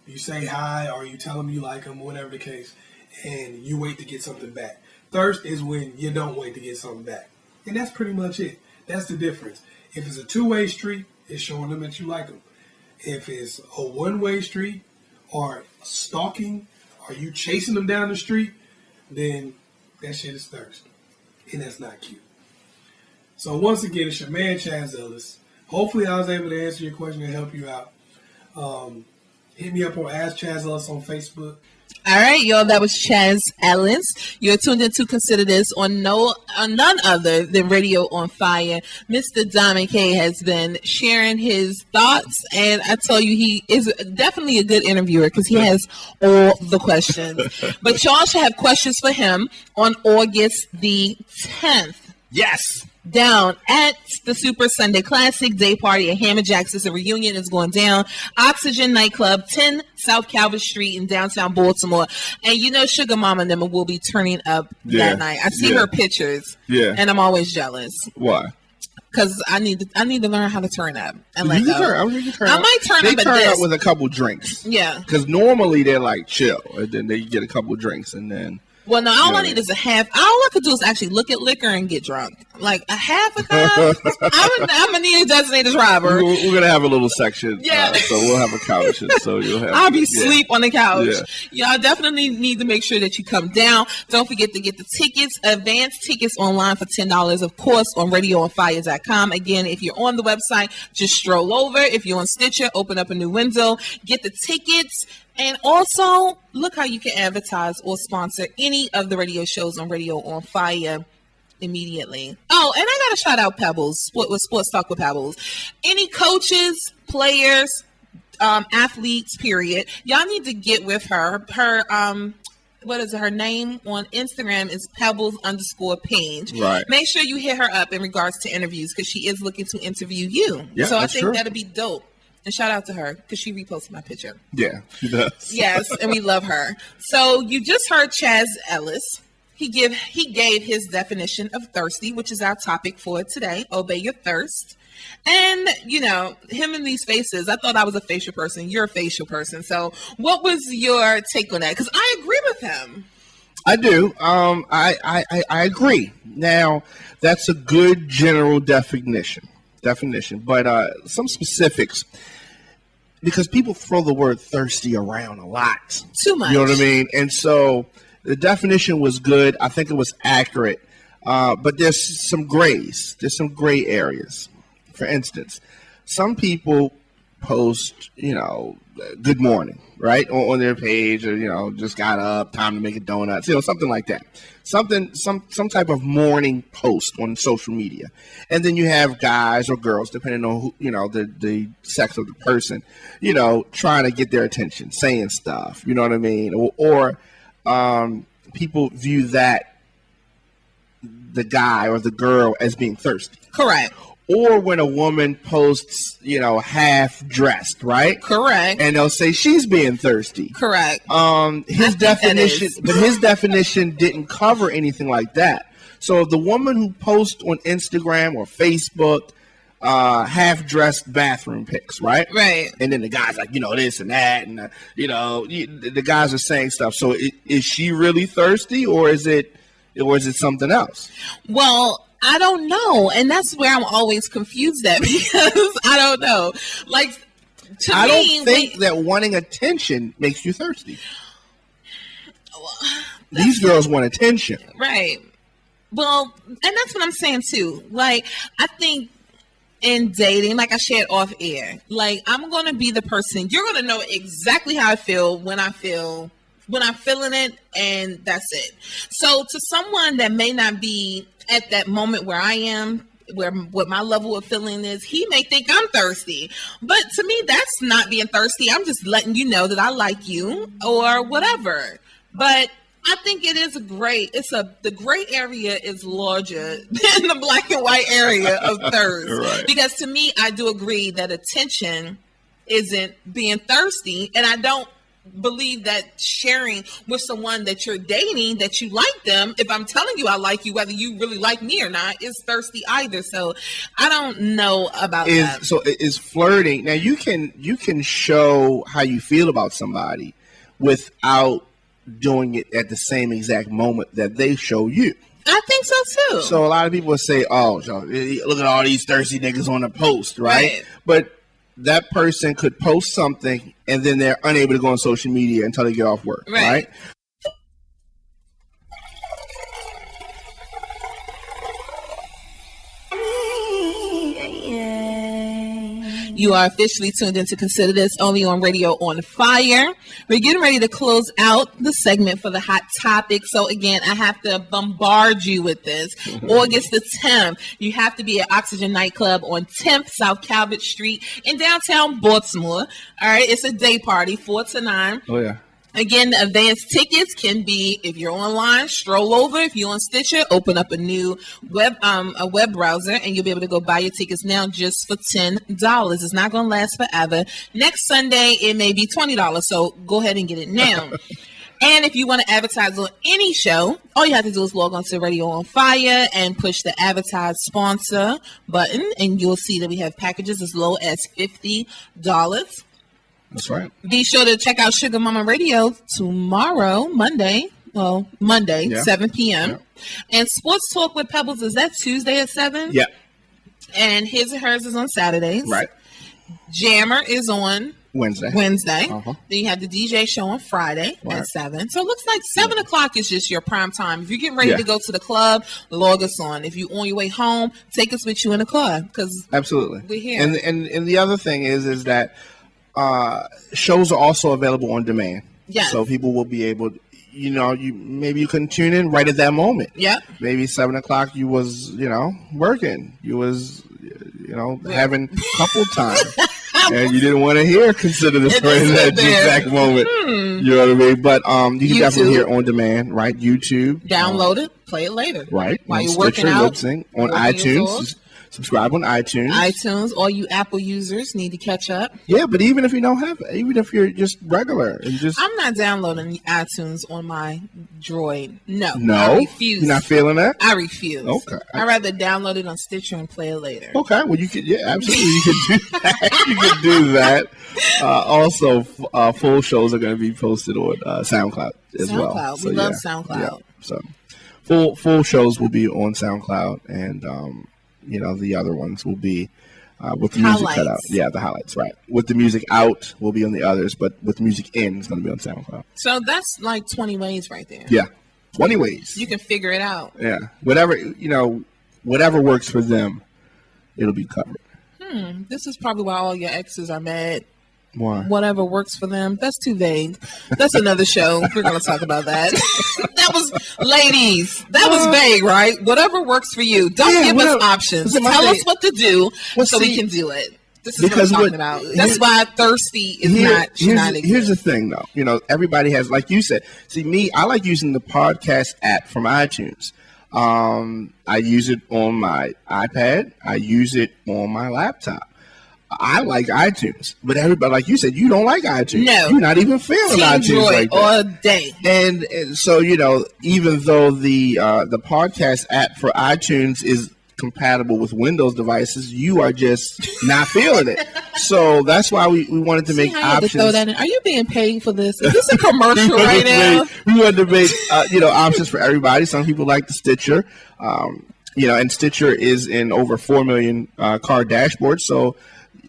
you say hi or you tell them you like them, whatever the case, and you wait to get something back. Thirst is when you don't wait to get something back. And that's pretty much it. That's the difference. If it's a two-way street, it's showing them that you like them. If it's a one-way street or stalking or you chasing them down the street, then that shit is thirst. And that's not cute. So once again, it's your man, Chaz Ellis. Hopefully I was able to answer your question and help you out. Hit me up on Ask Chaz Ellis on Facebook. All right, y'all. That was Chaz Ellis. You're tuned in to Consider This on none other than Radio on Fire. Mr. Diamond K has been sharing his thoughts, and I tell you, he is definitely a good interviewer because he has all the questions. But y'all should have questions for him on August the 10th. Yes. Down at the Super Sunday Classic Day Party at Hammer Jackson's. A reunion is going down. Oxygen Nightclub, 10 South Calvert Street in downtown Baltimore. And you know Sugar Mama and them will be turning up that night. I see her pictures. Yeah. And I'm always jealous. Why? Because I need to learn how to turn up. And let go. I might turn they up at turn this. up with a couple drinks. Yeah. Because normally they're like chill, and then they get a couple drinks, and then. Well, no, all I need is a half. All I could do is actually look at liquor and get drunk. Like a half a cup. I'm gonna need a designated driver. We're gonna have a little section. Yeah. So we'll have a couch, and so you'll have. I'll be asleep on the couch. Yeah. Y'all definitely need to make sure that you come down. Don't forget to get the tickets, advanced tickets online for $10, of course, on radioonfire.com. Again, if you're on the website, just stroll over. If you're on Stitcher, open up a new window, get the tickets. And also, look how you can advertise or sponsor any of the radio shows on Radio on Fire immediately. Oh, and I got to shout out Pebbles, Sports Talk with Pebbles. Any coaches, players, athletes, period, y'all need to get with her. What is her name on Instagram is Pebbles_Page. Right. Make sure you hit her up in regards to interviews because she is looking to interview you. Yeah, so I that's think true. that'll be dope. And shout out to her because she reposted my picture. Yeah, she does. Yes, and we love her. So you just heard Chaz Ellis. He gave his definition of thirsty, which is our topic for today. Obey your thirst. And, you know, him and these faces, I thought I was a facial person. You're a facial person. So what was your take on that? Because I agree with him. I do. I agree. Now, that's a good general definition, but some specifics, because people throw the word thirsty around a lot. Too much. You know what I mean? And so the definition was good. I think it was accurate. But there's some grays. There's some gray areas. For instance, some people post, good morning, right? On their page, or, just got up, time to make a donut, something like that. Some type of morning post on social media. And then you have guys or girls, depending on who, the sex of the person, trying to get their attention, saying stuff, you know what I mean? Or people view that the guy or the girl as being thirsty. Correct. or when a woman posts, half dressed, right? Correct. And they'll say she's being thirsty. Correct. His definition didn't cover anything like that. So the woman who posts on Instagram or Facebook half-dressed bathroom pics, right? Right. And then the guy's like, this and that, and the guys are saying stuff. So is she really thirsty, or is it something else? Well, I don't know, and that's where I'm always confused at because I don't know. Like, I don't think that wanting attention makes you thirsty. These girls want attention, right? Well, and that's what I'm saying too. Like, I think in dating, like I shared off air, like I'm gonna be the person. You're gonna know exactly how I feel when I'm feeling it, and that's it. So to someone that may not be at that moment where I am, what my level of feeling is, he may think I'm thirsty, but to me, that's not being thirsty. I'm just letting you know that I like you or whatever. But I think it is the gray area is larger than the black and white area of thirst. Right. Because to me, I do agree that attention isn't being thirsty, and I don't believe that sharing with someone that you're dating that you like them, if I'm telling you I like you, whether you really like me or not, is thirsty either. So I don't know about that. So is flirting. Now you can show how you feel about somebody without doing it at the same exact moment that they show you. I think so too. So a lot of people say, "Oh, so look at all these thirsty niggas on the post," right? But that person could post something and then they're unable to go on social media until they get off work, right? You are officially tuned in to Consider This, only on Radio on Fire. We're getting ready to close out the segment for the hot topic. So again, I have to bombard you with this. August the 10th, you have to be at Oxygen Nightclub on 10th South Calvert Street in downtown Baltimore. All right, it's a day party, 4 to 9. Oh yeah. Again, the advanced tickets can be, if you're online, stroll over. If you're on Stitcher, open up a new web browser, and you'll be able to go buy your tickets now just for $10. It's not going to last forever. Next Sunday, it may be $20, so go ahead and get it now. And if you want to advertise on any show, all you have to do is log on to Radio on Fire and push the advertise sponsor button, and you'll see that we have packages as low as $50. That's right. Be sure to check out Sugar Mama Radio tomorrow, Monday, 7 p.m. Yeah. And Sports Talk with Pebbles, is that Tuesday at 7? Yeah. And His and Hers is on Saturdays. Right. Jammer is on Wednesday. Then you have the DJ show on Friday at 7. So it looks like 7 o'clock is just your prime time. If you're getting ready to go to the club, log us on. If you're on your way home, take us with you in the car, because absolutely we're here. And the other thing is that shows are also available on demand. Yes. So people will be able to, maybe you couldn't tune in right at that moment. Yep. Maybe 7 o'clock you was, working. You was, having couple time. And you didn't want to hear Consider This right in that exact moment. You know what I mean? But you can definitely hear on demand, right? YouTube. Download it, play it later. Right. While you're Stitcher, working out. Lip Sync, on iTunes. Subscribe on iTunes. All you Apple users need to catch up. Yeah, but even if you don't have it, even if you're just regular and just... I'm not downloading iTunes on my Droid. No. I refuse. You're not feeling that? I refuse. Okay. I'd rather download it on Stitcher and play it later. Okay, well, you could, absolutely, you could do that. You could do that. Also, full shows are going to be posted on SoundCloud as well. We love SoundCloud. Yeah, so full shows will be on SoundCloud, and the other ones will be with the music cut out. Yeah, the highlights, right. With the music out will be on the others, but with the music in, it's going to be on SoundCloud. So that's like 20 ways right there. Yeah, 20 ways. You can figure it out. Yeah, whatever works for them, it'll be covered. This is probably why all your exes are mad. Why? Whatever works for them. That's too vague. That's another show. We're going to talk about that. Ladies, that was vague, right? Whatever works for you. Don't give us options. Tell us what to do so we can do it. This is what I'm talking about. That's why thirsty is not existing. Here's the thing, though. Everybody has, like you said, see, me, I like using the podcast app from iTunes. I use it on my iPad. I use it on my laptop. I like iTunes, but everybody, like you said, you don't like iTunes. No, you're not even feeling iTunes like that all day. And so, even though the podcast app for iTunes is compatible with Windows devices, you are just not feeling it. So that's why we wanted to make options. To throw that in. Are you being paid for this? Is this a commercial right now? We wanted to make options for everybody. Some people like the Stitcher, and Stitcher is in over 4 million car dashboards. So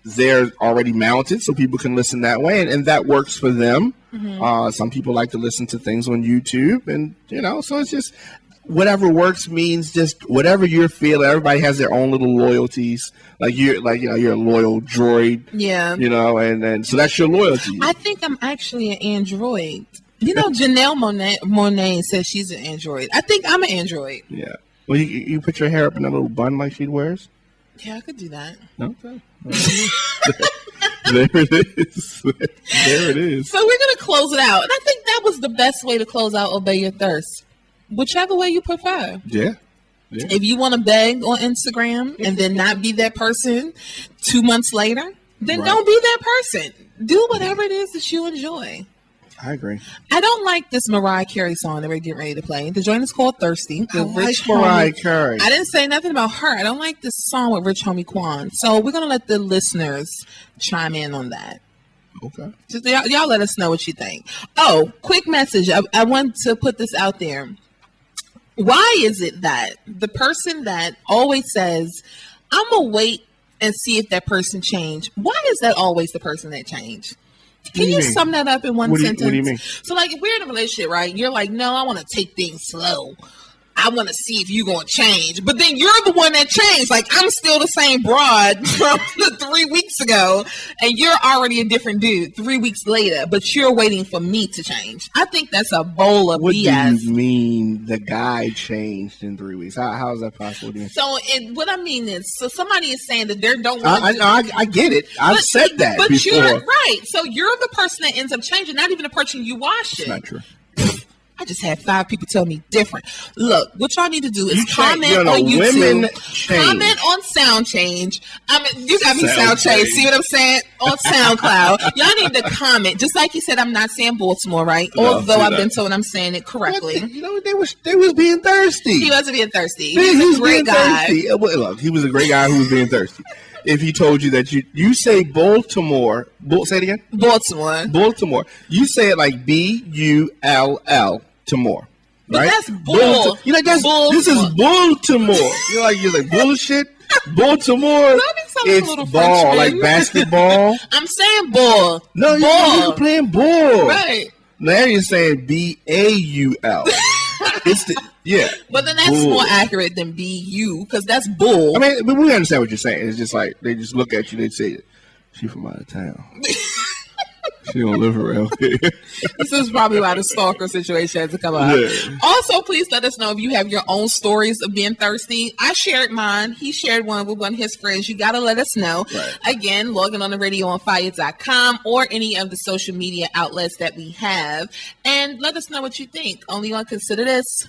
they're already mounted, so people can listen that way, and that works for them. Mm-hmm. Some people like to listen to things on YouTube, and so it's just whatever works means just whatever you're feeling. Everybody has their own little loyalties. You're a loyal droid. Yeah. And so that's your loyalty. I think I'm actually an Android. Janelle Monáe says she's an Android. I think I'm an Android. Yeah. Well, you put your hair up in a little bun like she wears? Yeah, I could do that. Okay. There it is. There it is. So we're going to close it out. And I think that was the best way to close out Obey Your Thirst. Whichever way you prefer. Yeah. If you want to beg on Instagram and then not be that person 2 months later, then don't be that person. Do whatever it is that you enjoy. I agree. I don't like this Mariah Carey song that we're getting ready to play. The joint is called Thirsty. I like Mariah Carey. I didn't say nothing about her. I don't like this song with Rich Homie Quan. So we're going to let the listeners chime in on that. Okay. Just y'all let us know what you think. Oh, quick message. I want to put this out there. Why is it that the person that always says, I'm going to wait and see if that person changed, why is that always the person that changed? Can you sum that up in one sentence? What do you mean? So, if we're in a relationship, right? You're like, no, I want to take things slow. I want to see if you're going to change. But then you're the one that changed. I'm still the same broad from 3 weeks ago, and you're already a different dude 3 weeks later, but you're waiting for me to change. I think that's a bowl of BS. What do you mean the guy changed in 3 weeks? How is that possible? So what I mean is, somebody is saying that they don't want to... I get it. I've said that but before. You're right. So you're the person that ends up changing, not even the person you washed it. That's not true. I just had 5 people tell me different. Look, what y'all need to do is comment on YouTube, comment on Sound Change. You got me Sound Change. See what I'm saying? On SoundCloud. Y'all need to comment. Just like you said, I'm not saying Baltimore, right? No, although I've been told I'm saying it correctly. They was being thirsty. He wasn't being thirsty. He was a great guy. Look, he was a great guy who was being thirsty. If he told you that you say Baltimore, say it again? Baltimore. You say it like Bull. Tomorrow, right? That's bull. This is Baltimore. You're like bullshit. Baltimore. It's ball, like basketball. I'm saying ball. No, you're playing ball. Right. Now you're saying BAUL. But then that's bull. More accurate than BU because that's bull. I mean, but we understand what you're saying. It's just like they just look at you. They say, "She from out of town." She don't live around here. This is probably why the stalker situation had to come up. Yeah. Also, please let us know if you have your own stories of being thirsty. I shared mine. He shared one with one of his friends. You got to let us know. Right. Again, logging on the radioonfire.com or any of the social media outlets that we have. And let us know what you think. Only on Consider This.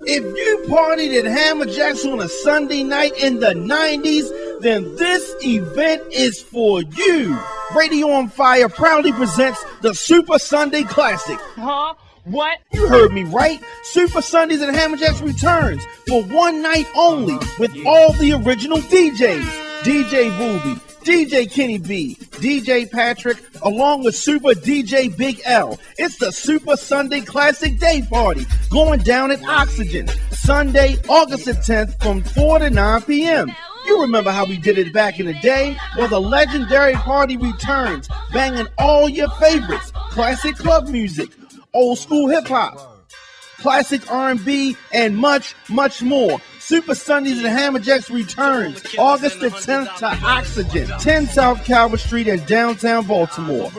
If you partied at Hammer Jacks on a Sunday night in the 90s, then this event is for you. Radio on Fire proudly presents the Super Sunday Classic. Huh? What? You heard me right. Super Sundays at Hammer Jacks returns for one night only with all the original DJs. DJ Ruby, DJ Kenny B, DJ Patrick, along with Super DJ Big L. It's the Super Sunday Classic Day Party going down at Oxygen. Sunday, August the 10th from 4 to 9 p.m. You remember how we did it back in the day? Well, the legendary party returns, banging all your favorites. Classic club music, old school hip-hop, classic R&B, and much, much more. Super Sundays at Hammer Jacks returns August the 10th to Oxygen, 10 South Calvert Street in downtown Baltimore.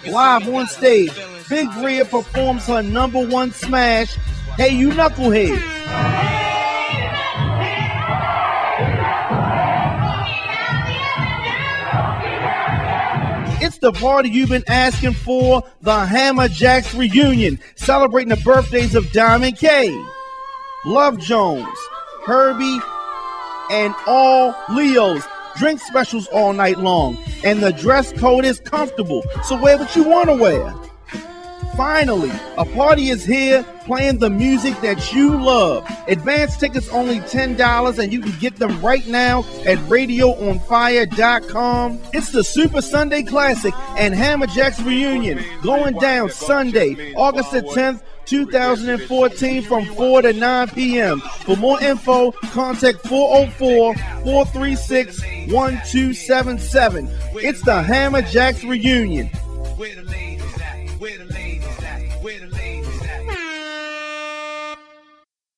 Live on stage, Big Rhea performs her #1 smash, Hey You Knucklehead. It's the party you've been asking for, the Hammer Jacks reunion, celebrating the birthdays of Diamond K, Love Jones, Herbie, and all Leos. Drink specials all night long. And the dress code is comfortable, so wear what you want to wear. Finally, a party is here playing the music that you love. Advance tickets only $10 and you can get them right now at radioonfire.com. It's the Super Sunday Classic and Hammerjack's Reunion going down Sunday, August the 10th, 2014 from 4 to 9 p.m. For more info, contact 404-436-1277. It's the Hammerjack's Reunion. Where the ladies at? Where the ladies